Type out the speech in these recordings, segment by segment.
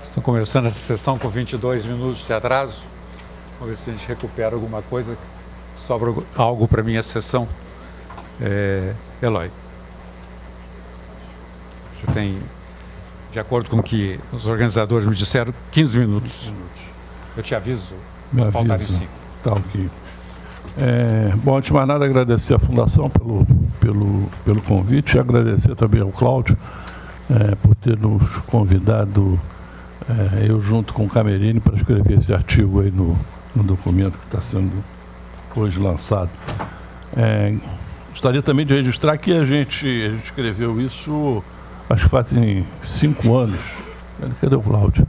Estão começando essa sessão com 22 minutos de atraso. Vamos ver se a gente recupera alguma coisa. Sobra algo para minha sessão. Eloy. Você tem, de acordo com o que os organizadores me disseram, 15 minutos. Eu te aviso. Faltarem 5. Tá, ok. Bom, antes de mais nada, agradecer à Fundação pelo convite e agradecer também ao Cláudio por ter nos convidado, eu junto com o Camerini, para escrever esse artigo aí no documento que está sendo hoje lançado. Gostaria também de registrar que a gente escreveu isso, acho que fazem 5 anos. Cadê o Cláudio?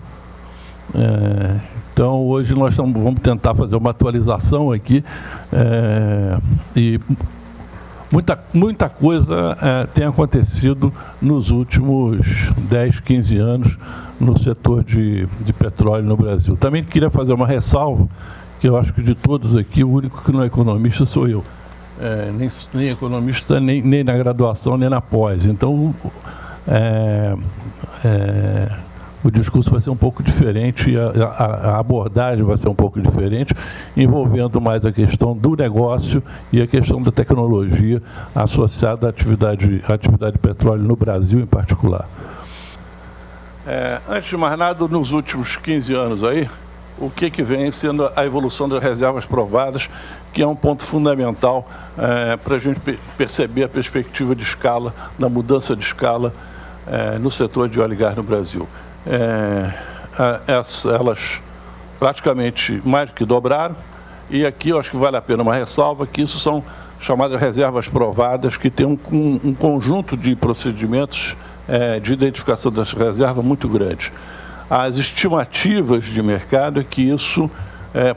Então, hoje nós vamos tentar fazer uma atualização aqui e muita coisa tem acontecido nos últimos 10, 15 anos no setor de petróleo no Brasil. Também queria fazer uma ressalva, que eu acho que de todos aqui, o único que não é economista sou eu. Nem economista, nem na graduação, nem na pós. Então, o discurso vai ser um pouco diferente, a abordagem vai ser um pouco diferente, envolvendo mais a questão do negócio e a questão da tecnologia associada à atividade de petróleo no Brasil em particular. Antes de mais nada, nos últimos 15 anos aí, o que vem sendo a evolução das reservas provadas, que é um ponto fundamental para a gente perceber a perspectiva de escala, da mudança de escala no setor de óleo e gás no Brasil. Elas praticamente mais do que dobraram, e aqui eu acho que vale a pena uma ressalva, que isso são chamadas reservas provadas, que tem um conjunto de procedimentos de identificação das reservas muito grande. As estimativas de mercado é que isso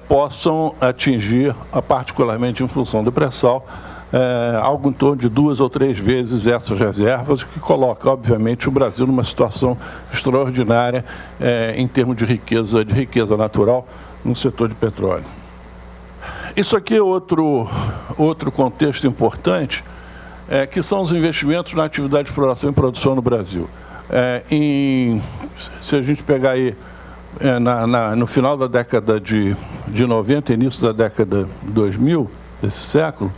possam atingir, particularmente em função do pré-sal, algo em torno de 2 ou 3 vezes essas reservas, o que coloca, obviamente, o Brasil numa situação extraordinária em termos de riqueza natural no setor de petróleo. Isso aqui é outro contexto importante, que são os investimentos na atividade de exploração e produção no Brasil. Se a gente pegar aí no final da década de 90, início da década de 2000, desse século,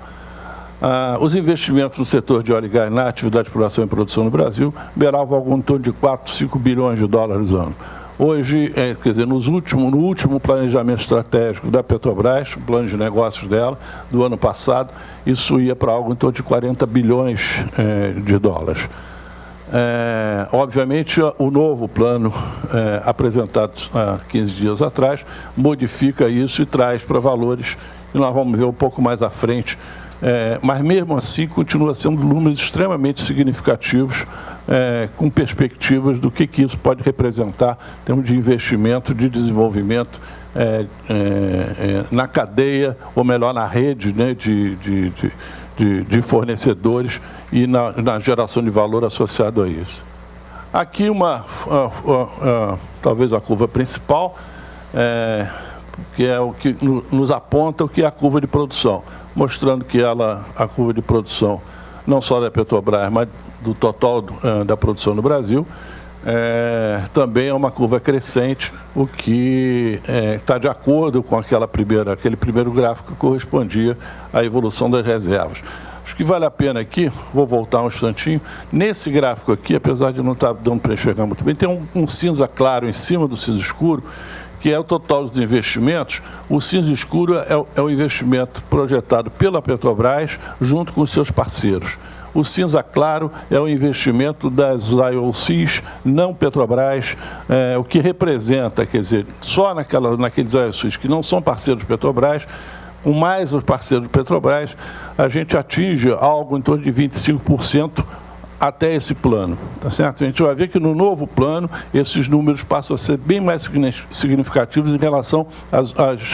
os investimentos no setor de óleo e gás na atividade de exploração e produção no Brasil beiravam algo em torno de 4, 5 bilhões de dólares ano. Hoje, quer dizer, no último planejamento estratégico da Petrobras, o plano de negócios dela, do ano passado, isso ia para algo em torno de 40 bilhões de dólares. Obviamente, o novo plano apresentado há 15 dias atrás modifica isso e traz para valores, e nós vamos ver um pouco mais à frente, mas mesmo assim continua sendo números extremamente significativos, com perspectivas do que isso pode representar em termos de investimento, de desenvolvimento na cadeia, ou melhor, na rede, né, de fornecedores e na geração de valor associado a isso. Aqui talvez a curva principal, que é o que nos aponta o que é a curva de produção, mostrando que a curva de produção, não só da Petrobras, mas do total da produção no Brasil, também é uma curva crescente, o que está de acordo com aquele primeiro gráfico que correspondia à evolução das reservas. Acho que vale a pena aqui, vou voltar um instantinho, nesse gráfico aqui, apesar de não estar dando para enxergar muito bem, tem um cinza claro em cima do cinza escuro, que é o total dos investimentos. O cinza escuro é o investimento projetado pela Petrobras junto com os seus parceiros. O cinza claro é o investimento das IOCs, não Petrobras, o que representa, quer dizer, só naqueles IOCs que não são parceiros de Petrobras, com mais os parceiros de Petrobras, a gente atinge algo em torno de 25% até esse plano, tá certo? A gente vai ver que no novo plano, esses números passam a ser bem mais significativos em relação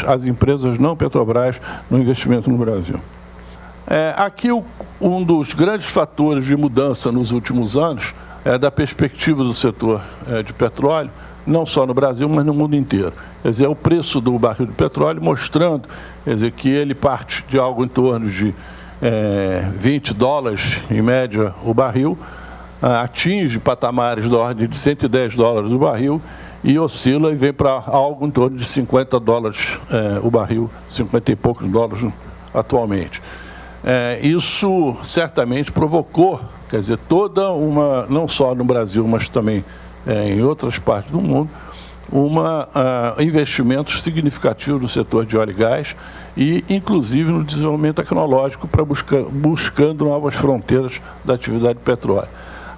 às empresas não Petrobras no investimento no Brasil. Aqui um dos grandes fatores de mudança nos últimos anos é da perspectiva do setor de petróleo, não só no Brasil, mas no mundo inteiro. Quer dizer, é o preço do barril de petróleo mostrando, quer dizer, que ele parte de algo em torno de $20 em média o barril, atinge patamares da ordem de $110 o barril e oscila e vem para algo em torno de $50 o barril, 50 e poucos dólares atualmente. Isso certamente provocou, quer dizer, toda uma, não só no Brasil, mas também em outras partes do mundo, investimentos significativos no setor de óleo e gás e, inclusive, no desenvolvimento tecnológico para buscando novas fronteiras da atividade de petróleo.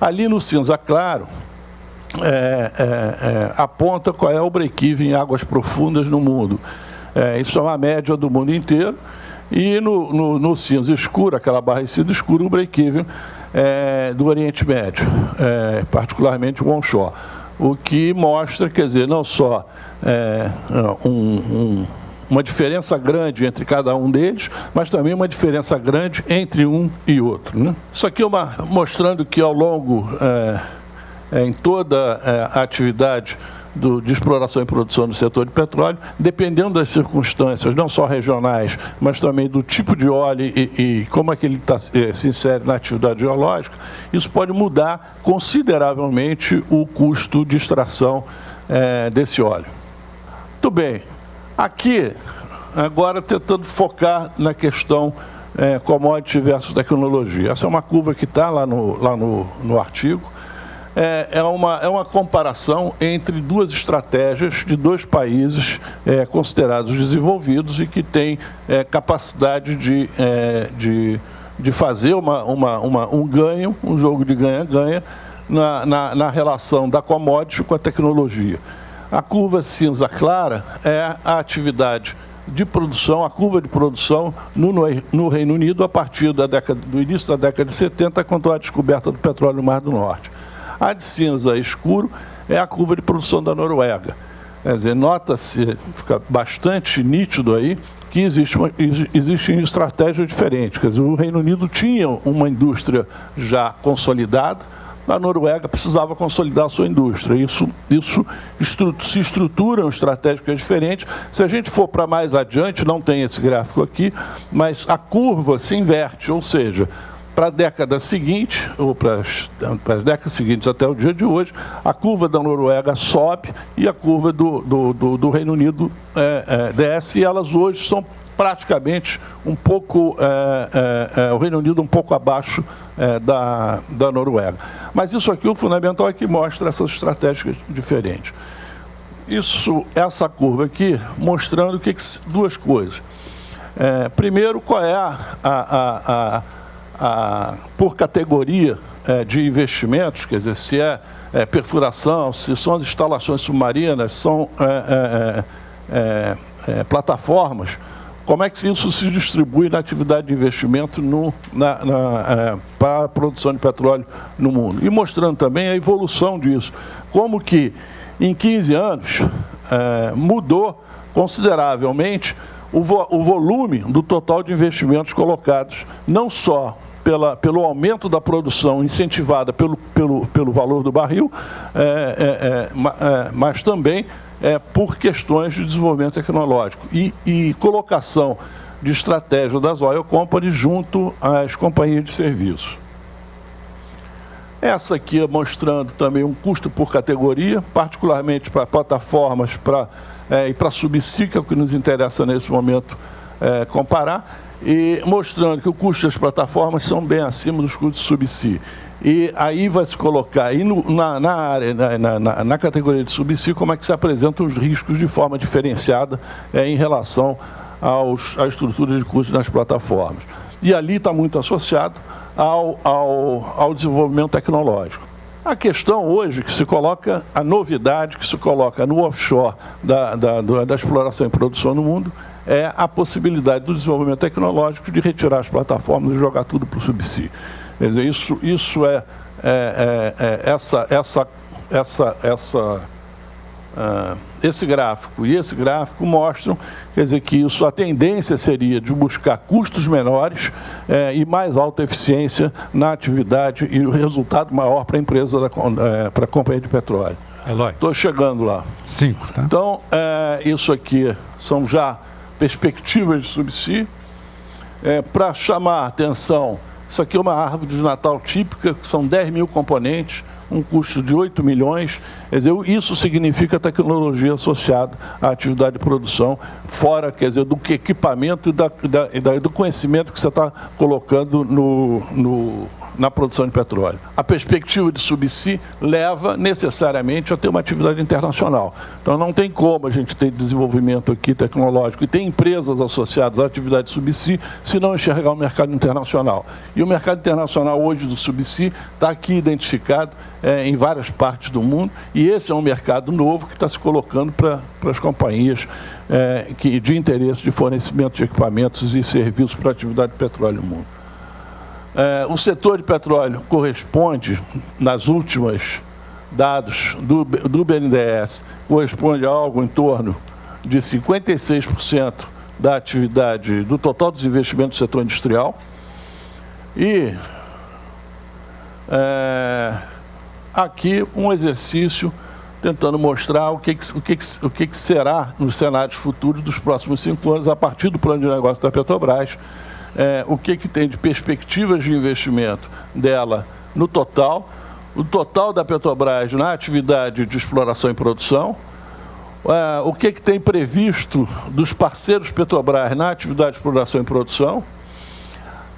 Ali no cinza claro, aponta qual é o break-even em águas profundas no mundo. Isso é uma média do mundo inteiro. E no cinza escuro, aquela barra em cinza escuro, o break-even do Oriente Médio, particularmente o onshore. O que mostra, quer dizer, não só uma diferença grande entre cada um deles, mas também uma diferença grande entre um e outro, né? Isso aqui é mostrando que ao longo, em toda a atividade de exploração e produção do setor de petróleo, dependendo das circunstâncias, não só regionais, mas também do tipo de óleo e como é que ele se insere na atividade geológica, isso pode mudar consideravelmente o custo de extração desse óleo. Muito bem, aqui, agora tentando focar na questão commodity versus tecnologia. Essa é uma curva que está lá no artigo. É uma comparação entre duas estratégias de dois países considerados desenvolvidos e que têm capacidade de fazer um ganho, um jogo de ganha-ganha na relação da commodity com a tecnologia. A curva cinza clara é a atividade de produção, a curva de produção no Reino Unido a partir do início da década de 70, quando a descoberta do petróleo no Mar do Norte. A de cinza escuro é a curva de produção da Noruega. Quer dizer, nota-se, fica bastante nítido aí, que existem estratégias diferentes. Quer dizer, o Reino Unido tinha uma indústria já consolidada, a Noruega precisava consolidar a sua indústria. Isso se estruturam estratégicas diferentes. Se a gente for para mais adiante, não tem esse gráfico aqui, mas a curva se inverte, ou seja, para a década seguinte, ou para as décadas seguintes até o dia de hoje, a curva da Noruega sobe e a curva do Reino Unido desce, e elas hoje são praticamente um pouco, o Reino Unido um pouco abaixo da Noruega. Mas isso aqui, o fundamental é que mostra essas estratégias diferentes. Essa curva aqui, mostrando duas coisas. Primeiro, qual é por categoria de investimentos, quer dizer, se é perfuração, se são as instalações submarinas, são plataformas, como é que isso se distribui na atividade de investimento para a produção de petróleo no mundo. E mostrando também a evolução disso, como que em 15 anos mudou consideravelmente o volume do total de investimentos colocados, não só pelo aumento da produção incentivada pelo valor do barril, mas também por questões de desenvolvimento tecnológico e colocação de estratégia das oil companies junto às companhias de serviço. Essa aqui é mostrando também um custo por categoria, particularmente para plataformas e para subsídio, que é o que nos interessa nesse momento comparar, e mostrando que o custo das plataformas são bem acima dos custos de subsídio. E aí vai se colocar aí na categoria de subsídio como é que se apresentam os riscos de forma diferenciada em relação à estrutura de custos nas plataformas. E ali está muito associado ao desenvolvimento tecnológico. A questão hoje que se coloca, a novidade que se coloca no offshore da exploração e produção no mundo é a possibilidade do desenvolvimento tecnológico de retirar as plataformas e jogar tudo para o subsídio. Quer dizer, esse gráfico e esse gráfico mostram, quer dizer, que isso, a tendência seria de buscar custos menores e mais alta eficiência na atividade e o resultado maior para a empresa, para a companhia de petróleo. Eloy. Estou chegando lá. 5, tá? Então, isso aqui são já perspectivas de subsídio. Para chamar a atenção, isso aqui é uma árvore de Natal típica, que são 10 mil componentes, um custo de 8 milhões. Quer dizer, isso significa tecnologia associada à atividade de produção, fora, quer dizer, do equipamento e do conhecimento que você está colocando na produção de petróleo. A perspectiva de subsídio leva necessariamente a ter uma atividade internacional. Então não tem como a gente ter desenvolvimento aqui tecnológico e ter empresas associadas à atividade de subsídio se não enxergar o mercado internacional. E o mercado internacional hoje do subsídio está aqui identificado em várias partes do mundo, e esse é um mercado novo que está se colocando para as companhias de interesse de fornecimento de equipamentos e serviços para a atividade de petróleo no mundo. O setor de petróleo corresponde, nas últimas dados do BNDES, corresponde a algo em torno de 56% da atividade, do total dos investimentos do setor industrial. E aqui um exercício tentando mostrar o que será nos cenários futuros dos próximos 5 anos, a partir do plano de negócio da Petrobras, o que tem de perspectivas de investimento dela no total, o total da Petrobras na atividade de exploração e produção, o que tem previsto dos parceiros Petrobras na atividade de exploração e produção,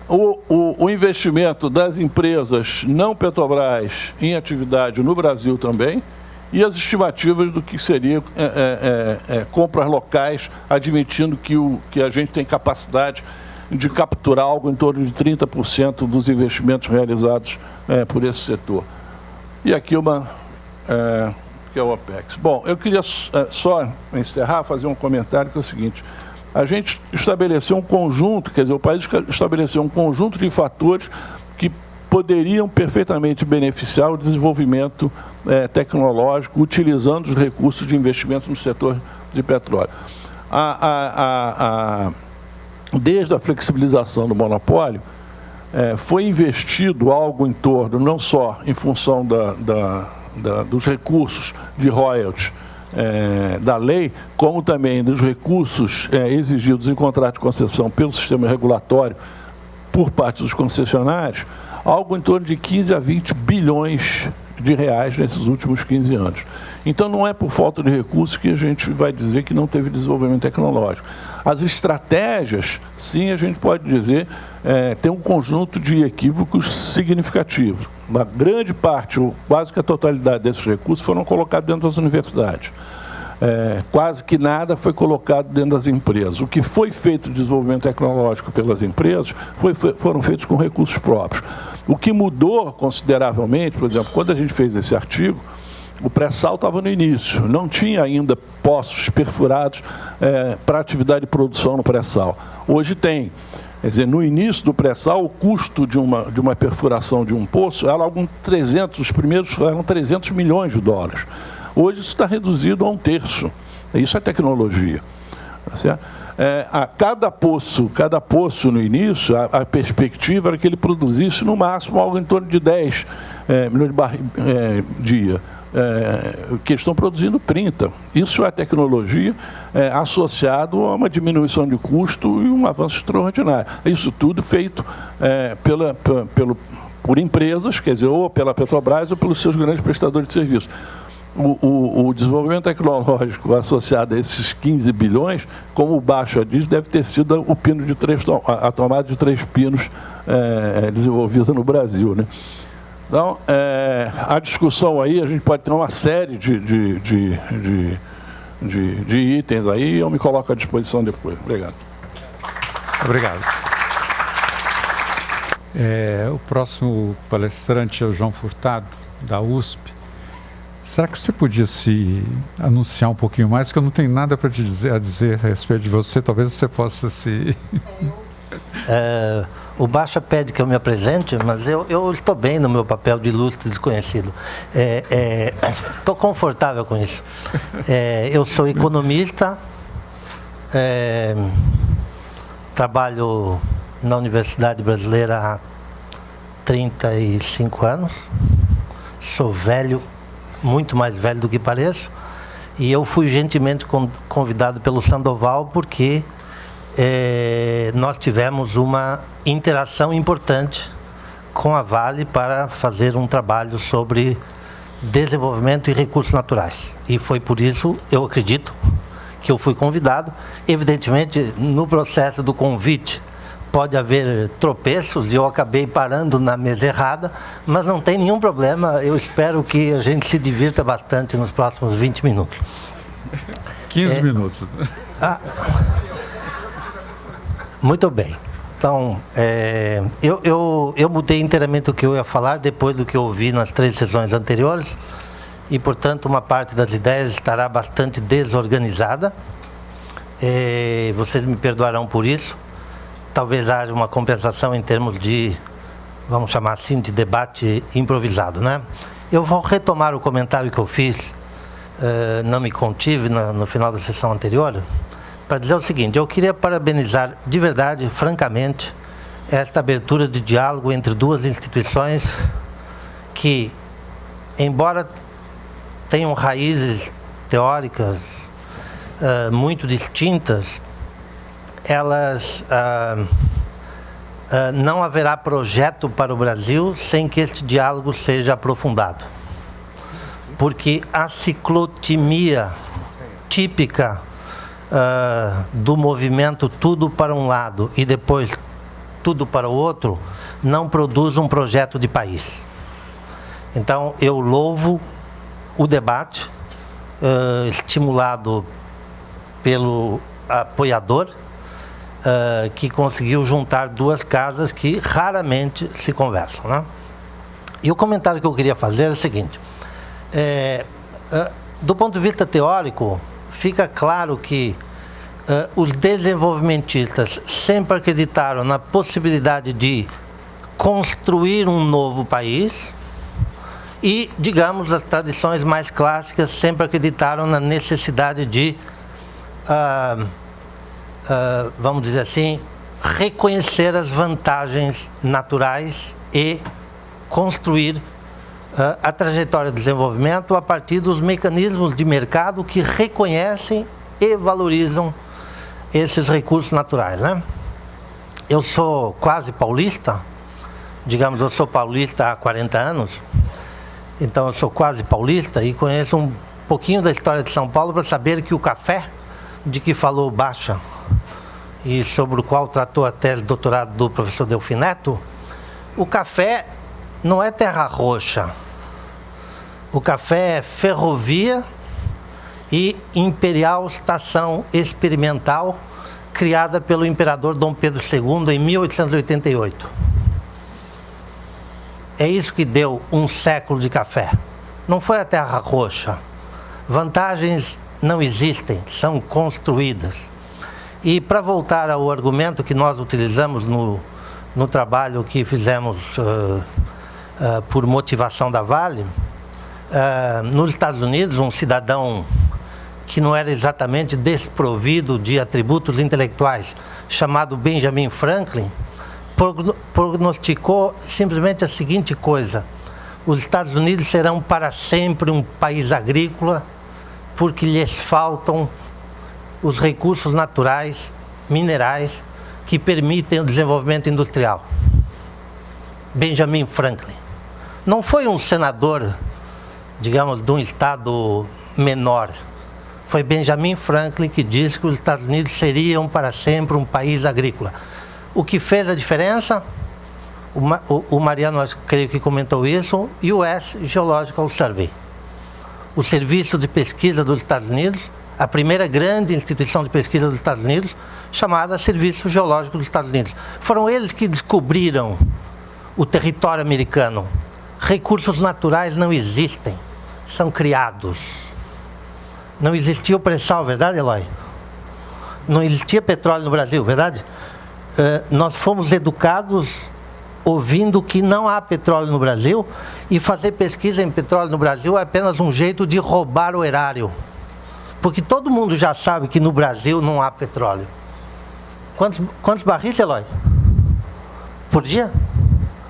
o investimento das empresas não Petrobras em atividade no Brasil também, e as estimativas do que seria compras locais, admitindo que a gente tem capacidade de capturar algo em torno de 30% dos investimentos realizados por esse setor. E aqui que é o OPEX. Bom, eu queria só encerrar, fazer um comentário que é o seguinte: a gente estabeleceu um conjunto, quer dizer, o país estabeleceu um conjunto de fatores que poderiam perfeitamente beneficiar o desenvolvimento tecnológico, utilizando os recursos de investimento no setor de petróleo. Desde a flexibilização do monopólio, foi investido algo em torno, não só em função dos recursos de royalties da lei, como também dos recursos exigidos em contrato de concessão pelo sistema regulatório por parte dos concessionários, algo em torno de 15 a 20 bilhões de reais nesses últimos 15 anos. Então, não é por falta de recursos que a gente vai dizer que não teve desenvolvimento tecnológico. As estratégias, sim, a gente pode dizer, tem um conjunto de equívocos significativos. Uma grande parte, ou quase que a totalidade desses recursos foram colocados dentro das universidades. Quase que nada foi colocado dentro das empresas. O que foi feito de desenvolvimento tecnológico pelas empresas foram feitos com recursos próprios. O que mudou consideravelmente, por exemplo, quando a gente fez esse artigo, o pré-sal estava no início, não tinha ainda poços perfurados para atividade de produção no pré-sal. Hoje tem. Quer dizer, no início do pré-sal, o custo de uma perfuração de um poço era os primeiros eram 300 milhões de dólares. Hoje isso está reduzido a 1/3. Isso é tecnologia. Tá certo? A cada poço no início, a perspectiva era que ele produzisse no máximo algo em torno de 10 milhões de barris dia. Que estão produzindo 30. Isso é tecnologia associado a uma diminuição de custo e um avanço extraordinário. Isso tudo feito por empresas, quer dizer, ou pela Petrobras ou pelos seus grandes prestadores de serviço. O desenvolvimento tecnológico associado a esses 15 bilhões, como o Baixa diz, deve ter sido a tomada de 3 pinos desenvolvida no Brasil, né? Então, a discussão aí, a gente pode ter uma série de itens aí, eu me coloco à disposição depois. Obrigado. Obrigado. O próximo palestrante é o João Furtado, da USP. Será que você podia se anunciar um pouquinho mais? Que eu não tenho nada para dizer a respeito de você, talvez você possa se... O Baixa pede que eu me apresente, mas eu estou bem no meu papel de ilustre desconhecido. Estou confortável com isso. Eu sou economista, trabalho na Universidade Brasileira há 35 anos. Sou velho, muito mais velho do que pareço. E eu fui gentilmente convidado pelo Sandoval porque nós tivemos uma interação importante com a Vale para fazer um trabalho sobre desenvolvimento e recursos naturais. E foi por isso, eu acredito, que eu fui convidado. Evidentemente, no processo do convite, pode haver tropeços e eu acabei parando na mesa errada, mas não tem nenhum problema. Eu espero que a gente se divirta bastante nos próximos 20 minutos. 15 minutos. Muito bem. Então, eu mudei inteiramente o que eu ia falar depois do que eu ouvi nas 3 sessões anteriores e, portanto, uma parte das ideias estará bastante desorganizada. Vocês me perdoarão por isso. Talvez haja uma compensação em termos de, vamos chamar assim, de debate improvisado, né? Eu vou retomar o comentário que eu fiz, não me contive no final da sessão anterior, para dizer o seguinte: eu queria parabenizar de verdade, francamente, esta abertura de diálogo entre duas instituições que, embora tenham raízes teóricas muito distintas, elas não haverá projeto para o Brasil sem que este diálogo seja aprofundado. Porque a ciclotimia típica do movimento tudo para um lado e depois tudo para o outro não produz um projeto de país. Então, eu louvo o debate estimulado pelo apoiador, que conseguiu juntar duas casas que raramente se conversam, né? E o comentário que eu queria fazer é o seguinte: do ponto de vista teórico, fica claro que os desenvolvimentistas sempre acreditaram na possibilidade de construir um novo país e, digamos, as tradições mais clássicas sempre acreditaram na necessidade de vamos dizer assim, reconhecer as vantagens naturais e construir a trajetória de desenvolvimento a partir dos mecanismos de mercado que reconhecem e valorizam esses recursos naturais, né? Eu sou quase paulista, digamos, eu sou paulista há 40 anos, então eu sou quase paulista e conheço um pouquinho da história de São Paulo para saber que o café, de que falou Baixa, e sobre o qual tratou a tese de doutorado do professor Delfim Neto, o café não é terra roxa. O café é ferrovia e imperial estação experimental criada pelo imperador Dom Pedro II em 1888. É isso que deu um século de café. Não foi a terra roxa. Vantagens não existem, são construídas. E para voltar ao argumento que nós utilizamos no trabalho que fizemos por motivação da Vale, nos Estados Unidos, um cidadão que não era exatamente desprovido de atributos intelectuais, chamado Benjamin Franklin, prognosticou simplesmente a seguinte coisa: os Estados Unidos serão para sempre um país agrícola porque lhes faltam os recursos naturais, minerais, que permitem o desenvolvimento industrial. Benjamin Franklin. Não foi um senador, digamos, de um estado menor. Foi Benjamin Franklin que disse que os Estados Unidos seriam para sempre um país agrícola. O que fez a diferença? O Mariano, acho, creio que comentou isso, US Geological Survey. O Serviço de Pesquisa dos Estados Unidos, a primeira grande instituição de pesquisa dos Estados Unidos, chamada Serviço Geológico dos Estados Unidos. Foram eles que descobriram o território americano. Recursos naturais não existem, são criados. Não existia o pré-sal, verdade, Eloy? Não existia petróleo no Brasil, verdade? nós fomos educados ouvindo que não há petróleo no Brasil, e fazer pesquisa em petróleo no Brasil é apenas um jeito de roubar o erário. Porque todo mundo já sabe que no Brasil não há petróleo. Quantos barris, Eloy? Por dia?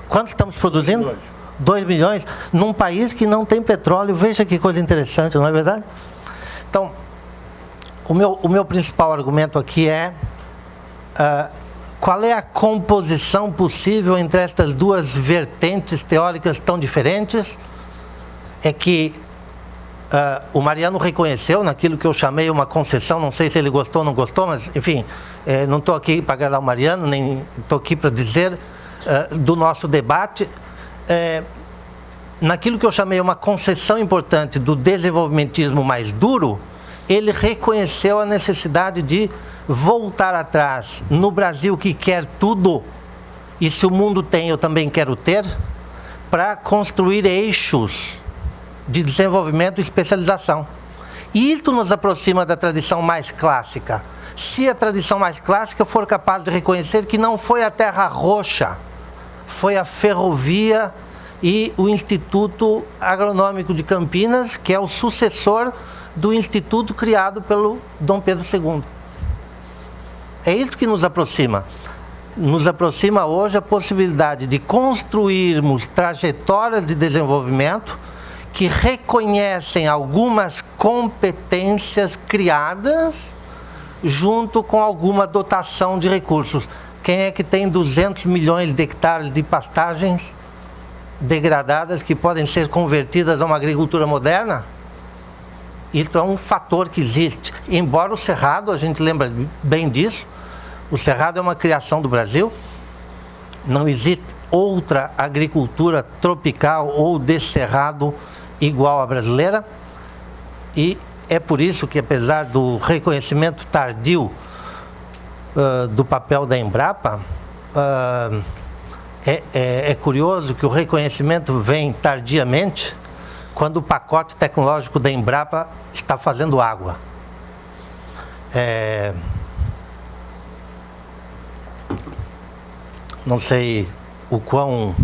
Quantos estamos produzindo? 2 milhões. Num país que não tem petróleo. Veja que coisa interessante, não é verdade? Então, o meu principal argumento aqui é qual é a composição possível entre estas duas vertentes teóricas tão diferentes. É que o Mariano reconheceu naquilo que eu chamei uma concessão, não sei se ele gostou ou não gostou, mas enfim, não estou aqui para agradar o Mariano, nem estou aqui para dizer do nosso debate. Naquilo que eu chamei uma concessão importante do desenvolvimentismo mais duro, ele reconheceu a necessidade de voltar atrás. No Brasil, que quer tudo, e se o mundo tem, eu também quero ter, para construir eixos de desenvolvimento e especialização. E isso nos aproxima da tradição mais clássica. Se a tradição mais clássica for capaz de reconhecer que não foi a Terra Roxa, foi a ferrovia e o Instituto Agronômico de Campinas, que é o sucessor do instituto criado pelo Dom Pedro II. É isso que nos aproxima. Nos aproxima hoje a possibilidade de construirmos trajetórias de desenvolvimento que reconhecem algumas competências criadas junto com alguma dotação de recursos. Quem é que tem 200 milhões de hectares de pastagens degradadas que podem ser convertidas a uma agricultura moderna? Isso é um fator que existe. Embora o Cerrado, a gente lembra bem disso, o Cerrado é uma criação do Brasil, não existe outra agricultura tropical ou de cerrado igual à brasileira, e é por isso que, apesar do reconhecimento tardio do papel da Embrapa, é curioso que o reconhecimento vem tardiamente, quando o pacote tecnológico da Embrapa está fazendo água. Não sei o quão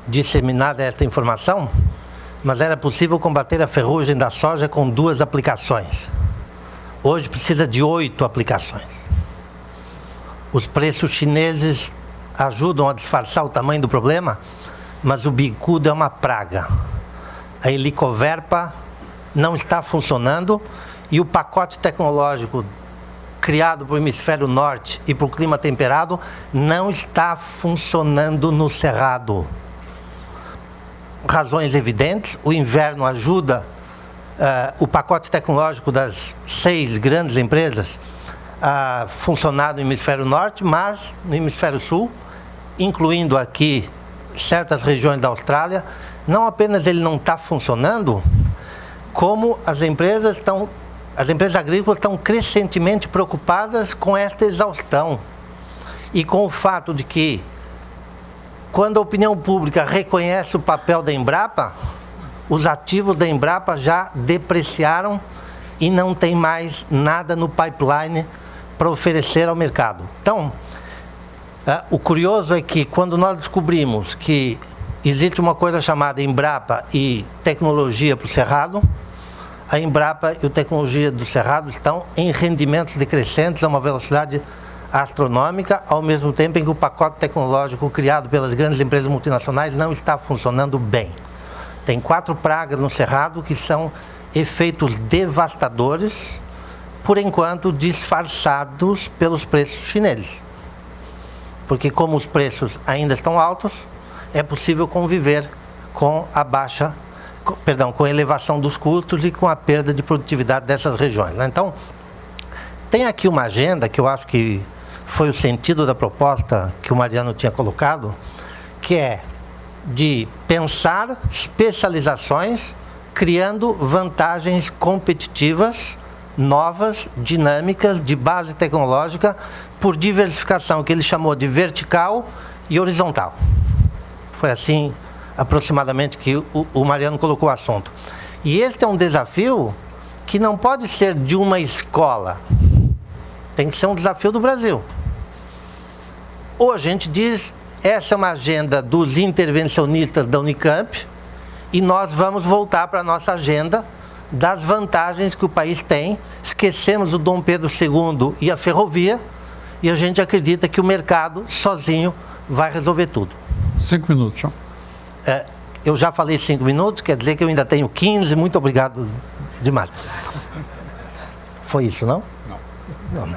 disseminada é esta informação, mas era possível combater a ferrugem da soja com 2 aplicações. Hoje precisa de 8 aplicações. Os preços chineses ajudam a disfarçar o tamanho do problema, mas o bicudo é uma praga. A Helicoverpa não está funcionando e o pacote tecnológico criado para o hemisfério norte e para o clima temperado não está funcionando no Cerrado. Razões evidentes: o inverno ajuda o pacote tecnológico das 6 grandes empresas a funcionar no hemisfério norte, mas no hemisfério sul, incluindo aqui certas regiões da Austrália, não apenas ele não está funcionando, como as empresas agrícolas estão crescentemente preocupadas com esta exaustão e com o fato de que, quando a opinião pública reconhece o papel da Embrapa, os ativos da Embrapa já depreciaram e não tem mais nada no pipeline para oferecer ao mercado. Então, o curioso é que, quando nós descobrimos que existe uma coisa chamada Embrapa e tecnologia para o Cerrado, a Embrapa e a tecnologia do Cerrado estão em rendimentos decrescentes a uma velocidade astronômica, ao mesmo tempo em que o pacote tecnológico criado pelas grandes empresas multinacionais não está funcionando bem. Tem 4 pragas no Cerrado que são efeitos devastadores, por enquanto disfarçados pelos preços chineses. Porque, como os preços ainda estão altos, é possível conviver com com a elevação dos custos e com a perda de produtividade dessas regiões, né? Então, tem aqui uma agenda que eu acho que foi o sentido da proposta que o Mariano tinha colocado, que é de pensar especializações, criando vantagens competitivas, novas, dinâmicas, de base tecnológica, por diversificação, que ele chamou de vertical e horizontal. Foi assim, aproximadamente, que o Mariano colocou o assunto. E este é um desafio que não pode ser de uma escola, tem que ser um desafio do Brasil. ou a gente diz, essa é uma agenda dos intervencionistas da Unicamp, e nós vamos voltar para a nossa agenda das vantagens que o país tem, esquecemos o Dom Pedro II e a ferrovia, e a gente acredita que o mercado sozinho vai resolver tudo. 5 minutos, João. Eu já falei 5 minutos, quer dizer que eu ainda tenho 15, muito obrigado demais. Foi isso, não? Não.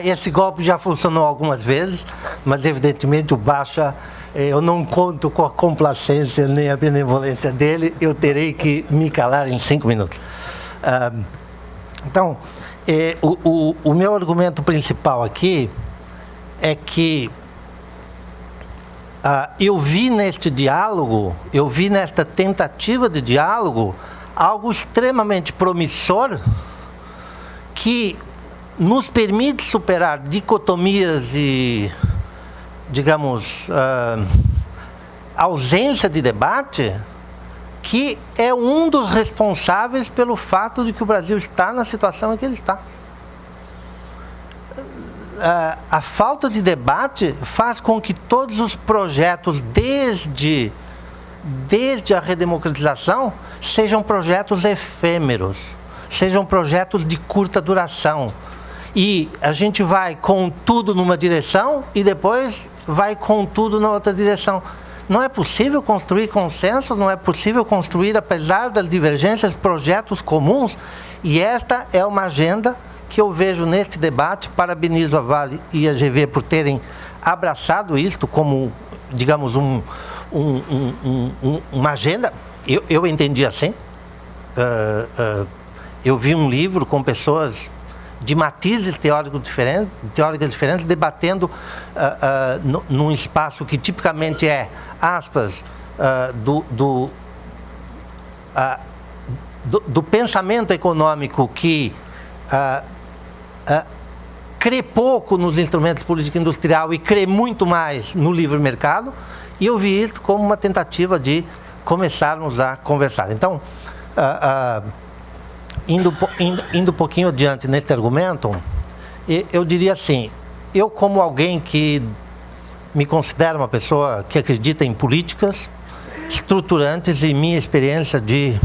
Esse golpe já funcionou algumas vezes, mas evidentemente o Baixa, eu não conto com a complacência nem a benevolência dele, eu terei que me calar em 5 minutos. Então, o meu argumento principal aqui é que eu vi neste diálogo, eu vi nesta tentativa de diálogo, algo extremamente promissor que nos permite superar dicotomias e, digamos, ausência de debate, que é um dos responsáveis pelo fato de que o Brasil está na situação em que ele está. A falta de debate faz com que todos os projetos, desde a redemocratização, sejam projetos efêmeros, sejam projetos de curta duração. E a gente vai com tudo numa direção e depois vai com tudo na outra direção. Não é possível construir consenso, não é possível construir, apesar das divergências, projetos comuns. E esta é uma agenda que eu vejo neste debate. Parabenizo a Vale e a GV por terem abraçado isto como, digamos, uma agenda. Eu entendi assim. Eu vi um livro com pessoas de matizes teóricas diferentes, debatendo num espaço que tipicamente é, aspas, do pensamento econômico que crê pouco nos instrumentos política industrial e crê muito mais no livre mercado, e eu vi isso como uma tentativa de começarmos a conversar. Então, indo um pouquinho adiante nesse argumento, eu diria assim, eu como alguém que me considero uma pessoa que acredita em políticas estruturantes, e minha experiência de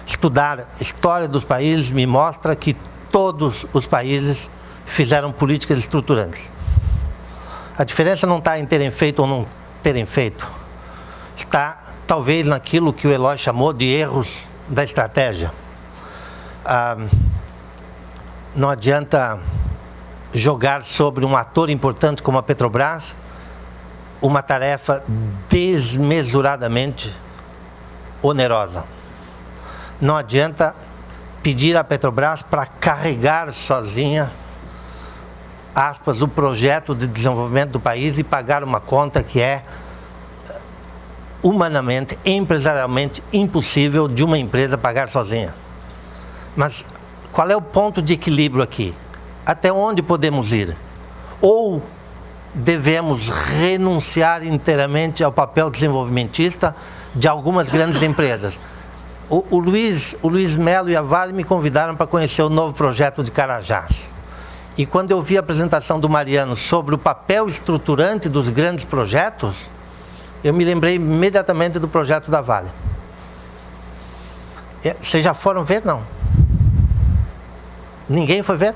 estudar história dos países me mostra que todos os países fizeram políticas estruturantes. A diferença não está em terem feito ou não terem feito, está talvez naquilo que o Eloy chamou de erros da estratégia. Não adianta jogar sobre um ator importante como a Petrobras uma tarefa desmesuradamente onerosa. Não adianta pedir à Petrobras para carregar sozinha, aspas, o projeto de desenvolvimento do país e pagar uma conta que é humanamente, empresarialmente impossível de uma empresa pagar sozinha. Mas qual é o ponto de equilíbrio aqui? Até onde podemos ir? Ou devemos renunciar inteiramente ao papel desenvolvimentista de algumas grandes empresas? O Luiz Melo e a Vale me convidaram para conhecer o novo projeto de Carajás. E quando eu vi a apresentação do Mariano sobre o papel estruturante dos grandes projetos, eu me lembrei imediatamente do projeto da Vale. Vocês já foram ver? Não. Ninguém foi ver?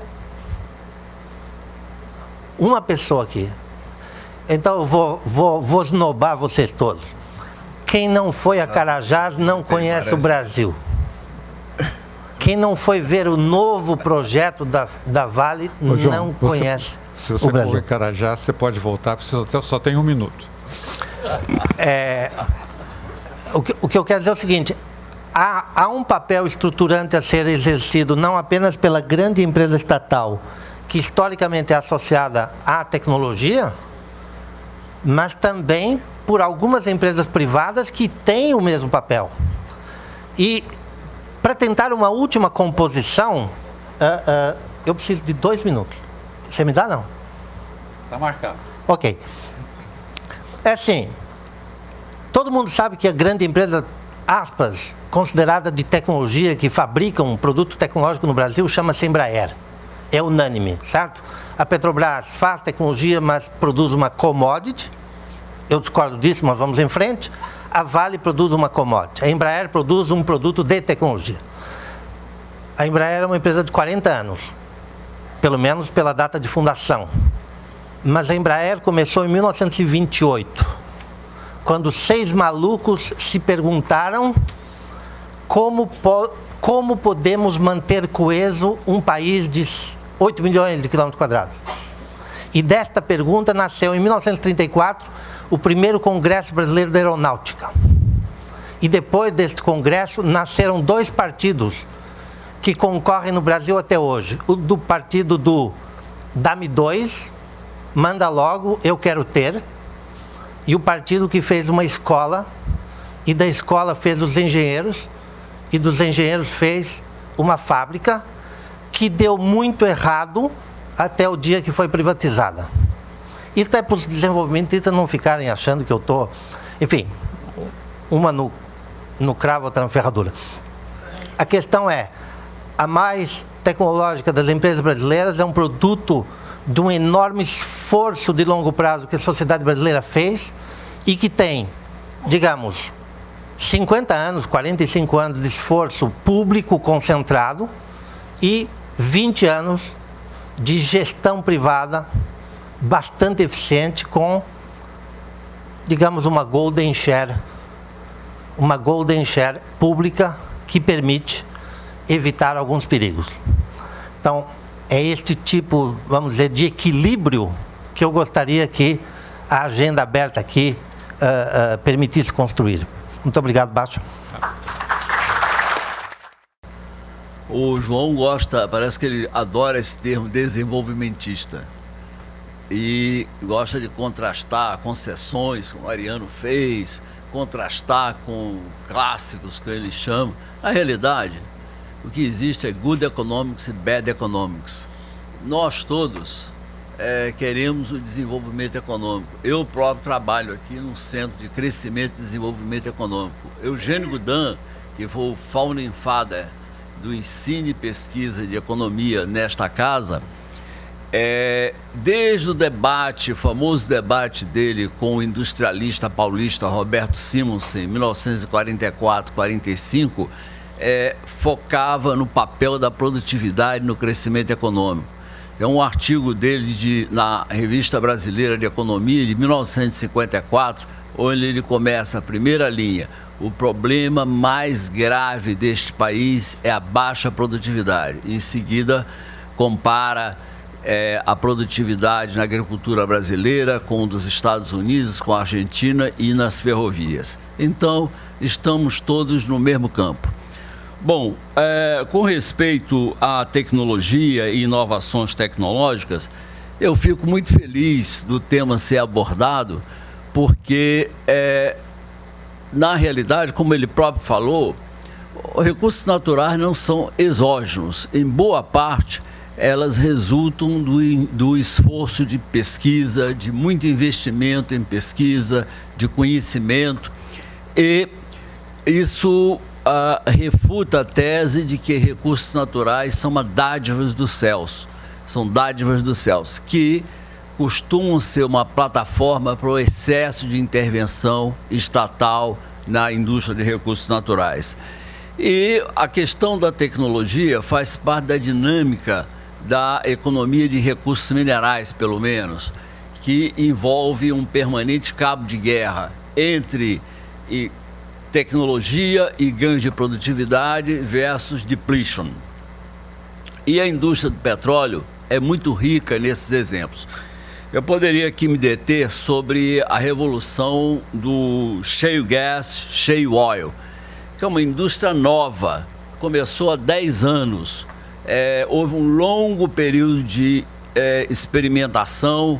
Uma pessoa aqui. Então eu vou esnobar vocês todos. Quem não foi a Carajás não conhece o Brasil. Quem não foi ver o novo projeto da Vale não conhece o Brasil. Se você for em Carajás, você pode voltar, porque você só tem 1 minuto. O que eu quero dizer é o seguinte, há um papel estruturante a ser exercido não apenas pela grande empresa estatal, que historicamente é associada à tecnologia, mas também por algumas empresas privadas que têm o mesmo papel. E para tentar uma última composição, eu preciso de 2 minutos. Você me dá, não? Está marcado. Ok. É assim, todo mundo sabe que a grande empresa, aspas, considerada de tecnologia, que fabrica um produto tecnológico no Brasil, chama-se Embraer. É unânime, certo? A Petrobras faz tecnologia, mas produz uma commodity. Eu discordo disso, mas vamos em frente. A Vale produz uma commodity. A Embraer produz um produto de tecnologia. A Embraer é uma empresa de 40 anos, pelo menos pela data de fundação. Mas a Embraer começou em 1928, quando 6 malucos se perguntaram como podemos manter coeso um país de 8 milhões de quilômetros quadrados. E desta pergunta nasceu, em 1934, o primeiro Congresso Brasileiro de Aeronáutica. E depois deste congresso, nasceram 2 partidos que concorrem no Brasil até hoje. O do partido do Dá-me 2, manda logo, eu quero ter. E o partido que fez uma escola, e da escola fez os engenheiros, e dos engenheiros fez uma fábrica que deu muito errado até o dia que foi privatizada. Isso é para os desenvolvimentistas não ficarem achando que eu estou... Enfim, uma no cravo, outra na ferradura. A questão é, a mais tecnológica das empresas brasileiras é um produto de um enorme esforço de longo prazo que a sociedade brasileira fez e que tem, digamos, 50 anos, 45 anos de esforço público concentrado e 20 anos de gestão privada bastante eficiente com, digamos, uma golden share pública que permite evitar alguns perigos. Então, é este tipo, vamos dizer, de equilíbrio que eu gostaria que a agenda aberta aqui permitisse construir. Muito obrigado, Baixo. O João gosta, parece que ele adora esse termo desenvolvimentista e gosta de contrastar concessões, como o Ariano fez, contrastar com clássicos que ele chama. Na realidade, o que existe é good economics e bad economics. Nós todos queremos o desenvolvimento econômico. Eu próprio trabalho aqui no Centro de Crescimento e Desenvolvimento Econômico. Eugênio Goudin, que foi o founding father do ensino e pesquisa de economia nesta casa, desde o debate, o famoso debate dele com o industrialista paulista Roberto Simonsen, em 1944-45, focava no papel da produtividade no crescimento econômico. Tem um artigo dele na Revista Brasileira de Economia, de 1954, onde ele começa a primeira linha: o problema mais grave deste país é a baixa produtividade. Em seguida, compara a produtividade na agricultura brasileira com dos Estados Unidos, com a Argentina e nas ferrovias. Então, estamos todos no mesmo campo. Bom, com respeito à tecnologia e inovações tecnológicas, eu fico muito feliz do tema ser abordado, porque, na realidade, como ele próprio falou, recursos naturais não são exógenos. Em boa parte, elas resultam do esforço de pesquisa, de muito investimento em pesquisa, de conhecimento, e isso refuta a tese de que recursos naturais são uma dádivas dos céus, que costumam ser uma plataforma para o excesso de intervenção estatal na indústria de recursos naturais. E a questão da tecnologia faz parte da dinâmica da economia de recursos minerais, pelo menos, que envolve um permanente cabo de guerra entre tecnologia e ganho de produtividade versus depletion. E a indústria do petróleo é muito rica nesses exemplos. Eu poderia aqui me deter sobre a revolução do shale gas, shale oil, que é uma indústria nova, começou há 10 anos. Houve um longo período de experimentação,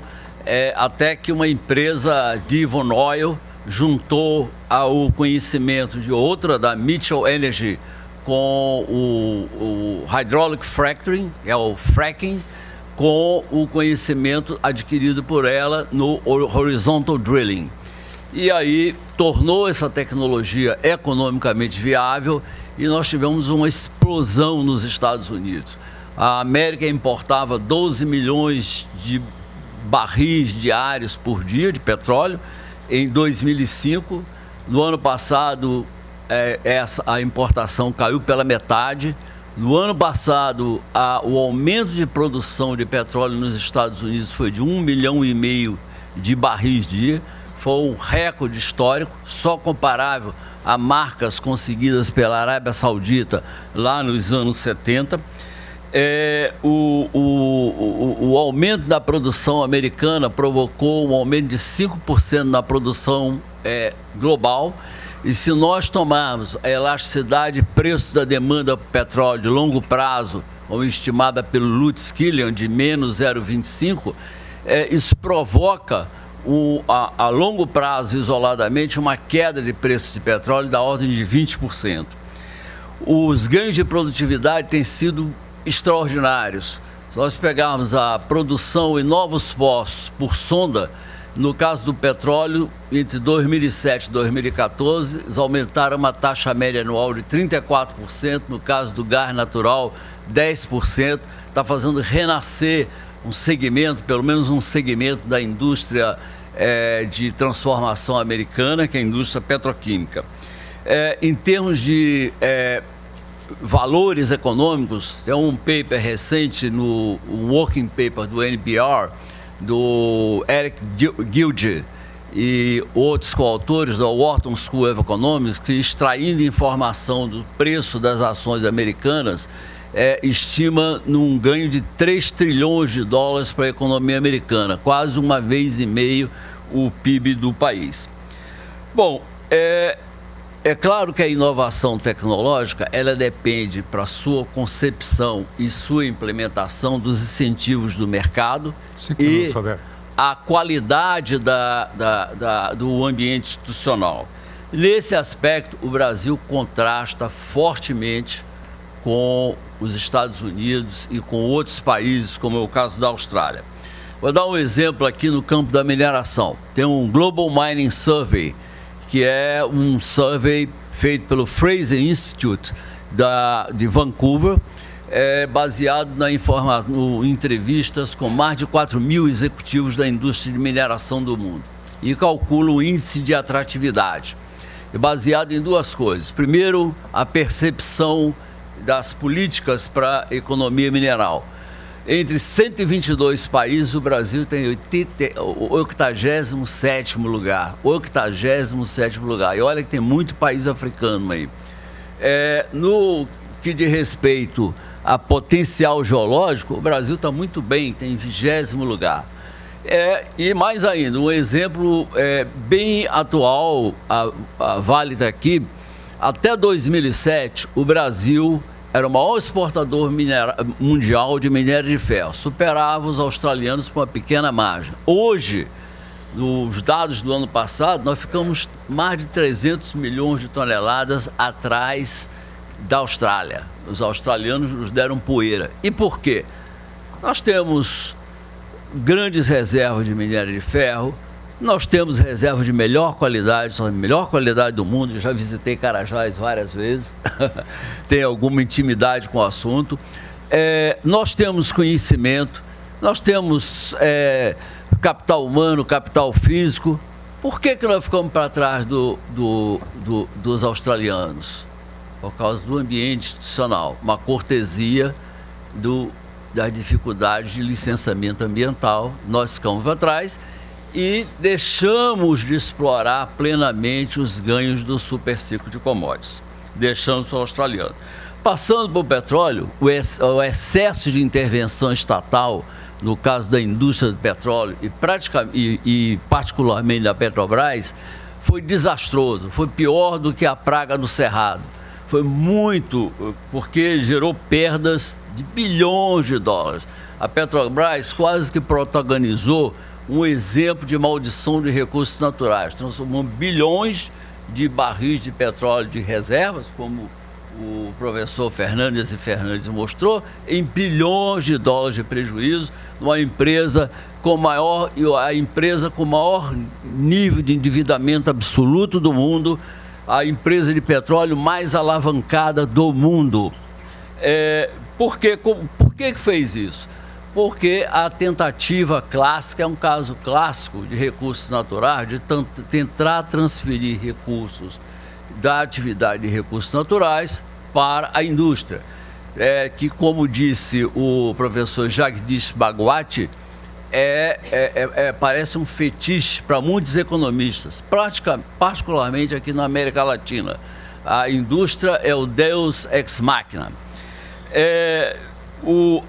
até que uma empresa, Devon Oil, juntou ao conhecimento de outra, da Mitchell Energy, com o hydraulic fracturing, o fracking, com o conhecimento adquirido por ela no horizontal drilling. E aí tornou essa tecnologia economicamente viável e nós tivemos uma explosão nos Estados Unidos. A América importava 12 milhões de barris diários por dia de petróleo em 2005. No ano passado, a importação caiu pela metade. No ano passado, o aumento de produção de petróleo nos Estados Unidos foi de 1,5 milhão de barris dia. Foi um recorde histórico, só comparável a marcas conseguidas pela Arábia Saudita lá nos anos 70. O aumento da produção americana provocou um aumento de 5% na produção global. E se nós tomarmos a elasticidade de preços da demanda por petróleo de longo prazo, como estimada pelo Lutz Killian, de menos 0,25, isso provoca, a longo prazo, isoladamente, uma queda de preços de petróleo da ordem de 20%. Os ganhos de produtividade têm sido extraordinários. Se nós pegarmos a produção em novos poços por sonda, no caso do petróleo, entre 2007 e 2014, eles aumentaram uma taxa média anual de 34%, no caso do gás natural, 10%, está fazendo renascer um segmento, pelo menos um segmento da indústria de transformação americana, que é a indústria petroquímica. Em termos de valores econômicos, tem um paper recente, um working paper do NPR, do Eric Gilge e outros coautores da Wharton School of Economics, que, extraindo informação do preço das ações americanas, estima num ganho de 3 trilhões de dólares para a economia americana, quase 1,5 vezes o PIB do país. Bom, é claro que a inovação tecnológica, ela depende, para sua concepção e sua implementação, dos incentivos do mercado e a qualidade do ambiente institucional. Nesse aspecto, o Brasil contrasta fortemente com os Estados Unidos e com outros países, como é o caso da Austrália. Vou dar um exemplo aqui no campo da mineração. Tem um Global Mining Survey, que é um survey feito pelo Fraser Institute de Vancouver, baseado em entrevistas com mais de 4.000 executivos da indústria de mineração do mundo, e calcula o índice de atratividade. É baseado em duas coisas. Primeiro, a percepção das políticas para a economia mineral. Entre 122 países, o Brasil tem o 87º lugar. 87º lugar. E olha que tem muito país africano aí. No que diz respeito a potencial geológico, o Brasil está muito bem, tem 20º lugar. E mais ainda, um exemplo bem atual, a Vale está aqui. Até 2007, o Brasil era o maior exportador mundial de minério de ferro, superava os australianos por uma pequena margem. Hoje, nos dados do ano passado, nós ficamos mais de 300 milhões de toneladas atrás da Austrália. Os australianos nos deram poeira. E por quê? Nós temos grandes reservas de minério de ferro, nós temos reservas de melhor qualidade, são a melhor qualidade do mundo. Eu já visitei Carajás várias vezes, tenho alguma intimidade com o assunto. Nós temos conhecimento, nós temos capital humano, capital físico. Por que nós ficamos para trás dos australianos? Por causa do ambiente institucional, uma cortesia das dificuldades de licenciamento ambiental. Nós ficamos para trás e deixamos de explorar plenamente os ganhos do superciclo de commodities. Deixamos o australiano. Passando para o petróleo, o excesso de intervenção estatal, no caso da indústria do petróleo e particularmente da Petrobras, foi desastroso, foi pior do que a praga do Cerrado. Foi muito, porque gerou perdas de bilhões de dólares. A Petrobras quase que protagonizou um exemplo de maldição de recursos naturais, transformou bilhões de barris de petróleo de reservas, como o professor Fernandes mostrou, em bilhões de dólares de prejuízo, numa empresa com maior nível de endividamento absoluto do mundo, a empresa de petróleo mais alavancada do mundo. Por que que fez isso? Porque a tentativa clássica, é um caso clássico de recursos naturais, de tentar transferir recursos da atividade de recursos naturais para a indústria. Que, como disse o professor Jagdish Bhagwati, parece um fetiche para muitos economistas, particularmente aqui na América Latina. A indústria é o Deus ex machina.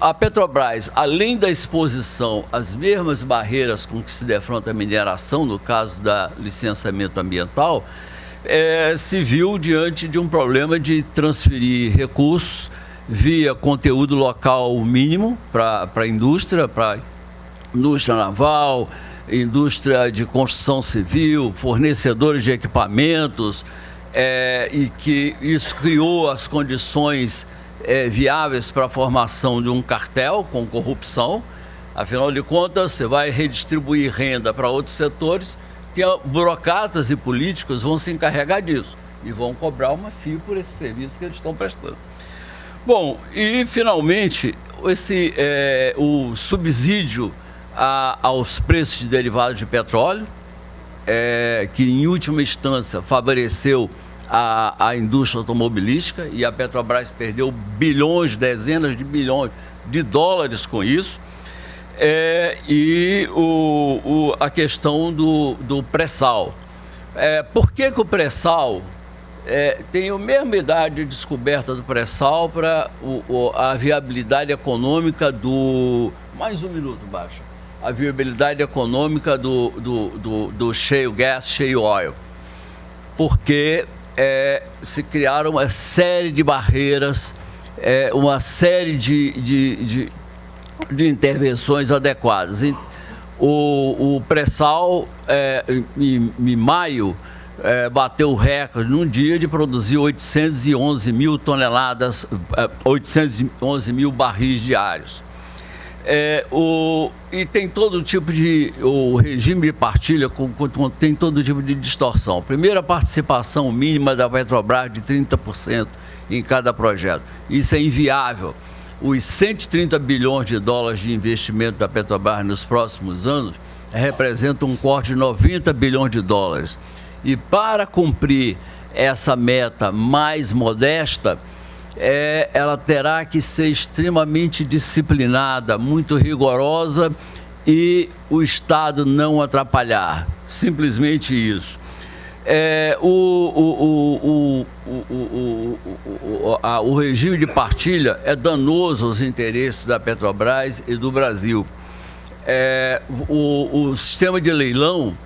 A Petrobras, além da exposição às mesmas barreiras com que se defronta a mineração, no caso da licenciamento ambiental, se viu diante de um problema de transferir recursos via conteúdo local mínimo para a indústria naval, indústria de construção civil, fornecedores de equipamentos, e que isso criou as condições viáveis para a formação de um cartel com corrupção. Afinal de contas, você vai redistribuir renda para outros setores, que burocratas e políticos vão se encarregar disso e vão cobrar uma FII por esse serviço que eles estão prestando. Bom, e finalmente, o subsídio aos preços de derivados de petróleo, que em última instância favoreceu a indústria automobilística, e a Petrobras perdeu bilhões, dezenas de bilhões de dólares com isso, e a questão do pré-sal. Por que o pré-sal tem a mesma idade de descoberta do pré-sal para a viabilidade econômica Mais um minuto, Baixa. A viabilidade econômica do shale gas, shale oil. Porque se criaram uma série de barreiras, uma série de intervenções adequadas. O pré-sal, em maio, bateu o recorde num dia de produzir 811 mil toneladas, 811 mil barris diários. E tem todo tipo o regime de partilha tem todo tipo de distorção. Primeiro, a participação mínima da Petrobras de 30% em cada projeto. Isso é inviável. Os 130 bilhões de dólares de investimento da Petrobras nos próximos anos representam um corte de 90 bilhões de dólares. E para cumprir essa meta mais modesta, ela terá que ser extremamente disciplinada, muito rigorosa, e o Estado não atrapalhar. Simplesmente isso. O regime de partilha é danoso aos interesses da Petrobras e do Brasil. O sistema de leilão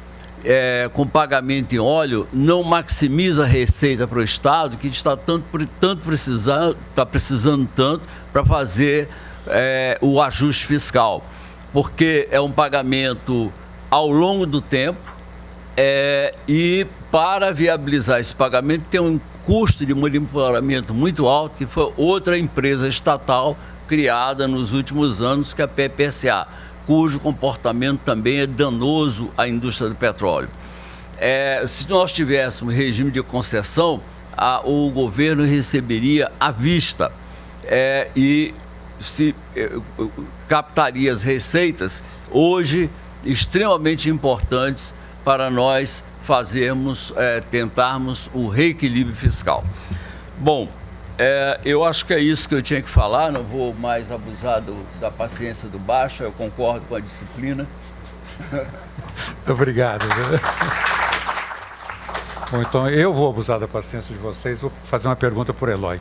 com pagamento em óleo não maximiza a receita para o Estado, que está precisando tanto para fazer o ajuste fiscal, porque é um pagamento ao longo do tempo, e para viabilizar esse pagamento tem um custo de monitoramento muito alto, que foi outra empresa estatal criada nos últimos anos, que é a PPSA, cujo comportamento também é danoso à indústria do petróleo. Se nós tivéssemos regime de concessão, o governo receberia à vista e captaria as receitas, hoje extremamente importantes para nós tentarmos o reequilíbrio fiscal. Bom, eu acho que é isso que eu tinha que falar, não vou mais abusar da paciência do Baixa, eu concordo com a disciplina. Muito obrigado. Bom, então eu vou abusar da paciência de vocês, vou fazer uma pergunta para o Eloy.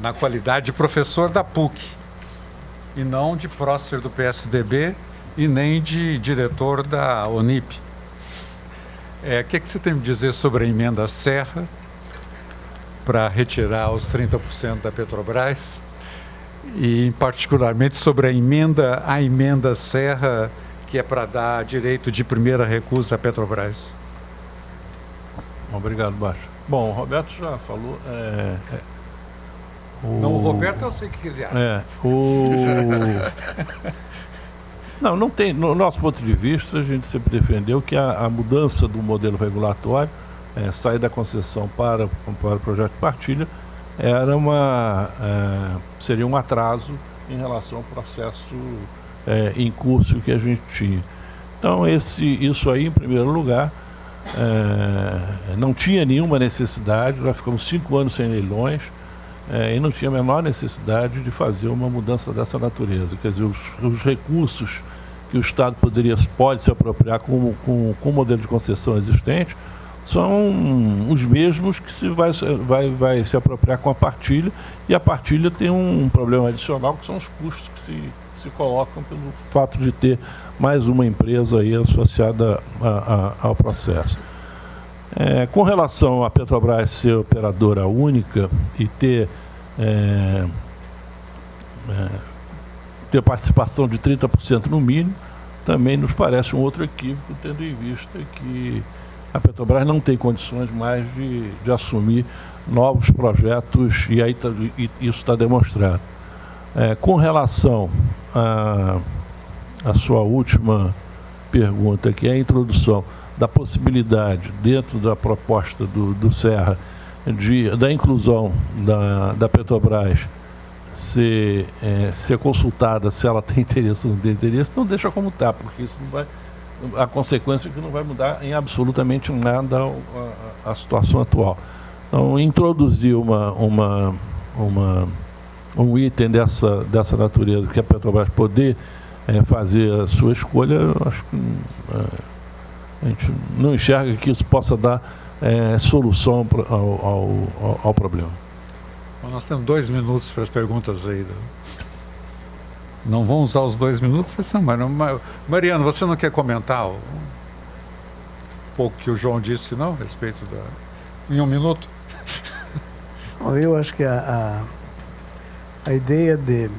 Na qualidade de professor da PUC, e não de prócer do PSDB, e nem de diretor da Unip. O que você tem a me dizer sobre a emenda Serra, para retirar os 30% da Petrobras, e particularmente sobre a emenda Serra, que é para dar direito de primeira recusa à Petrobras? Obrigado, Baixo. Bom, o Roberto já falou. Não, o Roberto eu sei que ele acha. Não tem. No nosso ponto de vista, a gente sempre defendeu que a mudança do modelo regulatório, sair da concessão para o projeto de partilha, seria um atraso em relação ao processo em curso que a gente tinha. Então, isso aí, em primeiro lugar, não tinha nenhuma necessidade, nós ficamos 5 anos sem leilões, e não tinha a menor necessidade de fazer uma mudança dessa natureza. Quer dizer, os recursos que o Estado pode se apropriar com o modelo de concessão existente são os mesmos que vai se apropriar com a partilha, e a partilha tem um problema adicional, que são os custos que se colocam pelo fato de ter mais uma empresa aí associada ao processo. Com relação à Petrobras ser operadora única e ter participação de 30% no mínimo, também nos parece um outro equívoco, tendo em vista que a Petrobras não tem condições mais de assumir novos projetos, e aí isso está demonstrado. Com relação à sua última pergunta, que é a introdução da possibilidade, dentro da proposta do Serra, da inclusão da Petrobras ser consultada se ela tem interesse ou não tem interesse, não deixa como está, porque isso não vai... A consequência é que não vai mudar em absolutamente nada a situação atual. Então, introduzir um item dessa natureza, que a Petrobras poder fazer a sua escolha, eu acho que a gente não enxerga que isso possa dar solução ao problema. Bom, nós temos 2 minutos para as perguntas aí. Não vão usar os 2 minutos? Mariano, você não quer comentar um pouco que o João disse, não, a respeito em 1 minuto? Eu acho que a ideia de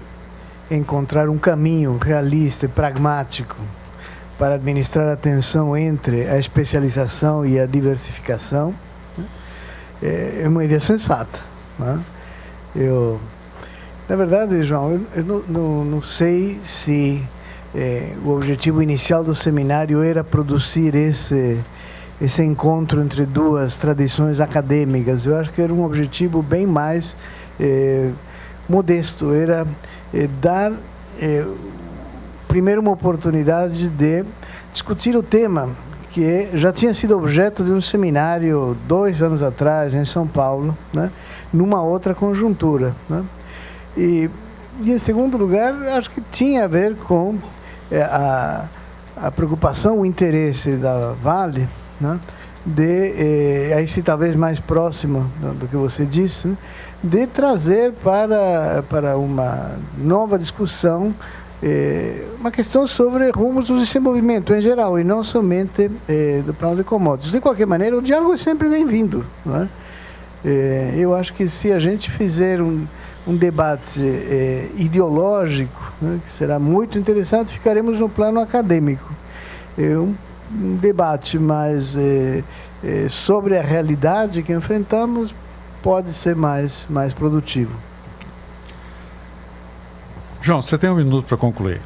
encontrar um caminho realista e pragmático para administrar a tensão entre a especialização e a diversificação é uma ideia sensata, né? Na verdade, João, eu não sei se o objetivo inicial do seminário era produzir esse encontro entre 2 tradições acadêmicas. Eu acho que era um objetivo bem mais modesto, era dar primeiro uma oportunidade de discutir o tema que já tinha sido objeto de um seminário 2 anos atrás em São Paulo, né, numa outra conjuntura, né? E em segundo lugar, acho que tinha a ver com a preocupação, o interesse da Vale, né, aí se talvez mais próximo do que você disse, né, de trazer para uma nova discussão uma questão sobre rumos do desenvolvimento em geral, e não somente do plano de commodities. De qualquer maneira, o diálogo é sempre bem-vindo, né? Eu acho que se a gente fizer um debate ideológico, né, que será muito interessante, ficaremos no plano acadêmico. Um debate mais sobre a realidade que enfrentamos pode ser mais produtivo. João, você tem 1 minuto para concluir.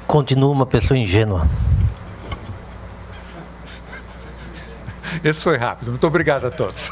Continuo uma pessoa ingênua. Esse foi rápido. Muito obrigado a todos.